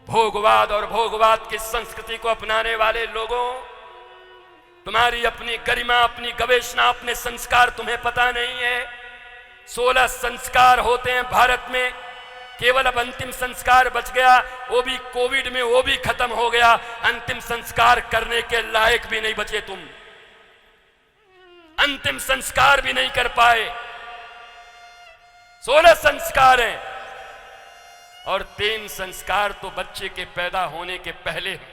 भोगवाद और भोगवाद की संस्कृति को अपनाने वाले लोगों, तुम्हारी अपनी गरिमा, अपनी गवेषणा, अपने संस्कार तुम्हें पता नहीं है। 16 संस्कार होते हैं भारत में, केवल अब अंतिम संस्कार बच गया, वो भी कोविड में, वो भी खत्म हो गया। अंतिम संस्कार करने के लायक भी नहीं बचे तुम, अंतिम संस्कार भी नहीं कर पाए। 16 संस्कार हैं और 3 संस्कार तो बच्चे के पैदा होने के पहले हैं।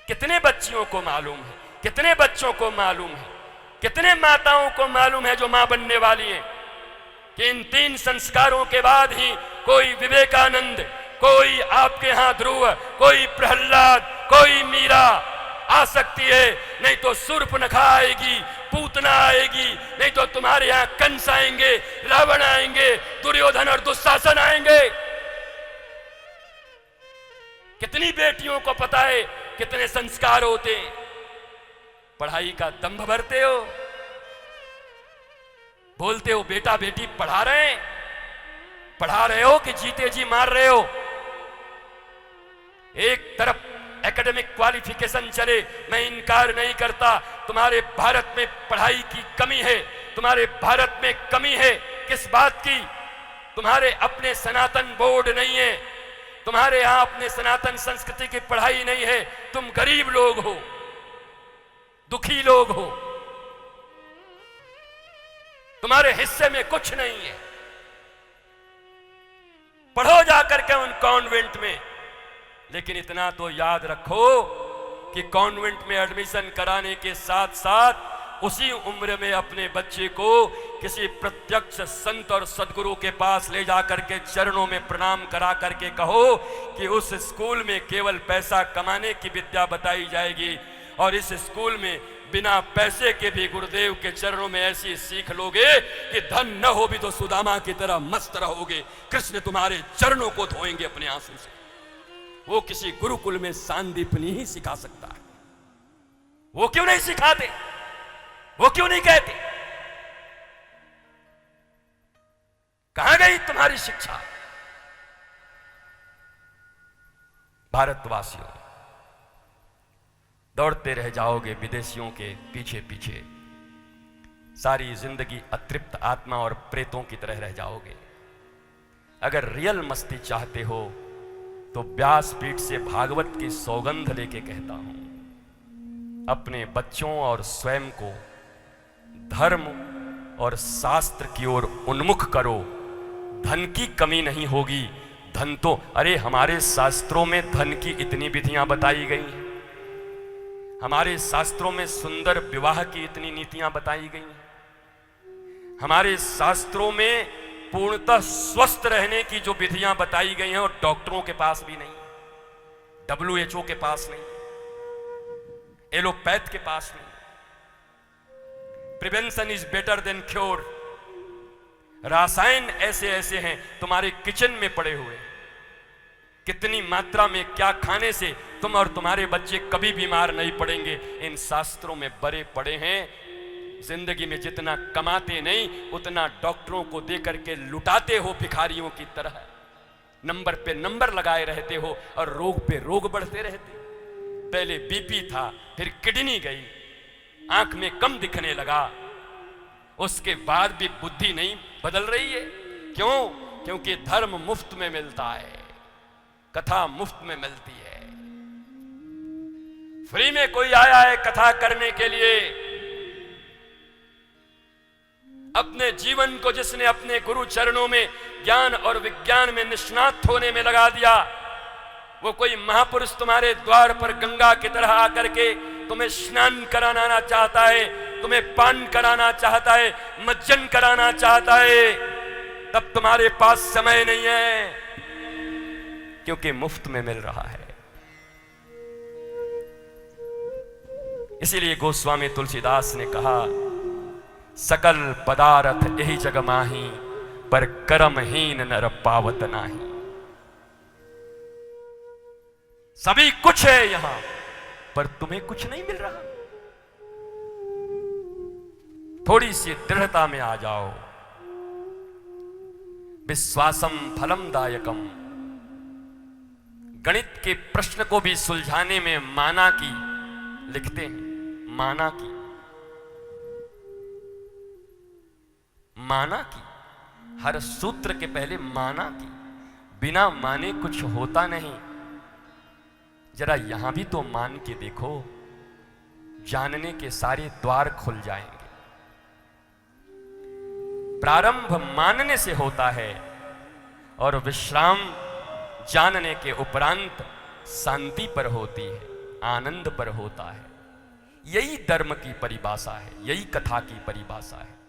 कितने बच्चियों को मालूम है, कितने बच्चों को मालूम है, कितने माताओं को मालूम है जो मां बनने वाली हैं कि इन 3 संस्कारों के बाद ही कोई विवेकानंद, कोई आपके यहां ध्रुव, कोई प्रहलाद, कोई मीरा आ सकती है। नहीं तो शूर्पणखा आएगी, पूतना आएगी, नहीं तो तुम्हारे यहां कंस आएंगे, रावण आएंगे, दुर्योधन और दुशासन आएंगे। कितनी बेटियों को पता है कितने संस्कार होते हैं। पढ़ाई का दंभ भरते हो, बोलते हो बेटा बेटी पढ़ा रहे हो कि जीते जी मार रहे हो। एक तरफ एकेडमिक क्वालिफिकेशन चले, मैं इनकार नहीं करता, तुम्हारे भारत में पढ़ाई की कमी है, तुम्हारे भारत में कमी है। किस बात की? तुम्हारे अपने सनातन बोर्ड नहीं है, तुम्हारे यहां अपने सनातन संस्कृति की पढ़ाई नहीं है। तुम गरीब लोग हो, दुखी लोग हो, तुम्हारे हिस्से में कुछ नहीं है। पढ़ो जाकर के उन कॉन्वेंट में, लेकिन इतना तो याद रखो कि कॉन्वेंट में एडमिशन कराने के साथ साथ उसी उम्र में अपने बच्चे को किसी प्रत्यक्ष संत और सदगुरु के पास ले जाकर के चरणों में प्रणाम करा करके कहो कि उस स्कूल में केवल पैसा कमाने की विद्या बताई जाएगी और इस स्कूल में बिना पैसे के भी गुरुदेव के चरणों में ऐसी सीख लोगे कि धन न हो भी तो सुदामा की तरह मस्त रहोगे। कृष्ण तुम्हारे चरणों को धोएंगे अपने आंसू से। वो किसी गुरुकुल में सांदीपनी ही सिखा सकता है। वो क्यों नहीं सिखाते? वो क्यों नहीं कहते? कहां गई तुम्हारी शिक्षा? भारतवासियों, दौड़ते रह जाओगे विदेशियों के पीछे पीछे, सारी जिंदगी अतृप्त आत्मा और प्रेतों की तरह रह जाओगे। अगर रियल मस्ती चाहते हो तो व्यासपीठ से भागवत की सौगंध लेके कहता हूं, अपने बच्चों और स्वयं को धर्म और शास्त्र की ओर उन्मुख करो। धन की कमी नहीं होगी। धन तो, अरे हमारे शास्त्रों में धन की इतनी विधियां बताई गई हैं, हमारे शास्त्रों में सुंदर विवाह की इतनी नीतियां बताई गई हैं, हमारे शास्त्रों में पूर्णतः स्वस्थ रहने की जो विधियां बताई गई हैं और डॉक्टरों के पास भी नहीं, WHO के पास नहीं, एलोपैथ के पास नहीं। Prevention is better than cure. रासायन ऐसे ऐसे हैं तुम्हारे किचन में पड़े हुए, कितनी मात्रा में क्या खाने से तुम और तुम्हारे बच्चे कभी बीमार नहीं पड़ेंगे, इन शास्त्रों में बड़े पड़े हैं। जिंदगी में जितना कमाते नहीं उतना डॉक्टरों को देकर के लुटाते हो भिखारियों की तरह। नंबर पे नंबर लगाए रहते हो और रोग पे रोग बढ़ते रहते। पहले बीपी था, फिर किडनी गई, आंख में कम दिखने लगा, उसके बाद भी बुद्धि नहीं बदल रही है। क्यों? क्योंकि धर्म मुफ्त में मिलता है, कथा मुफ्त में मिलती है। फ्री में कोई आया है कथा करने के लिए। अपने जीवन को जिसने अपने गुरु चरणों में ज्ञान और विज्ञान में निष्णात होने में लगा दिया, वो कोई महापुरुष तुम्हारे द्वार पर गंगा की तरह आकर के तुम्हें स्नान कराना चाहता है, तुम्हें पान कराना चाहता है, मज्जन कराना चाहता है, तब तुम्हारे पास समय नहीं है, क्योंकि मुफ्त में मिल रहा है। इसीलिए गोस्वामी तुलसीदास ने कहा, सकल पदार्थ यही जग माही, पर कर्महीन नर पावत नाही। सभी कुछ है यहां, पर तुम्हें कुछ नहीं मिल रहा। थोड़ी सी दृढ़ता में आ जाओ। विश्वासम फलम दायकम, गणित के प्रश्न को भी सुलझाने में माना की लिखते हैं। माना की, माना की, हर सूत्र के पहले माना की। बिना माने कुछ होता नहीं। जरा यहां भी तो मान के देखो, जानने के सारे द्वार खुल जाएंगे। प्रारंभ मानने से होता है और विश्राम जानने के उपरांत शांति पर होती है, आनंद पर होता है। यही धर्म की परिभाषा है, यही कथा की परिभाषा है।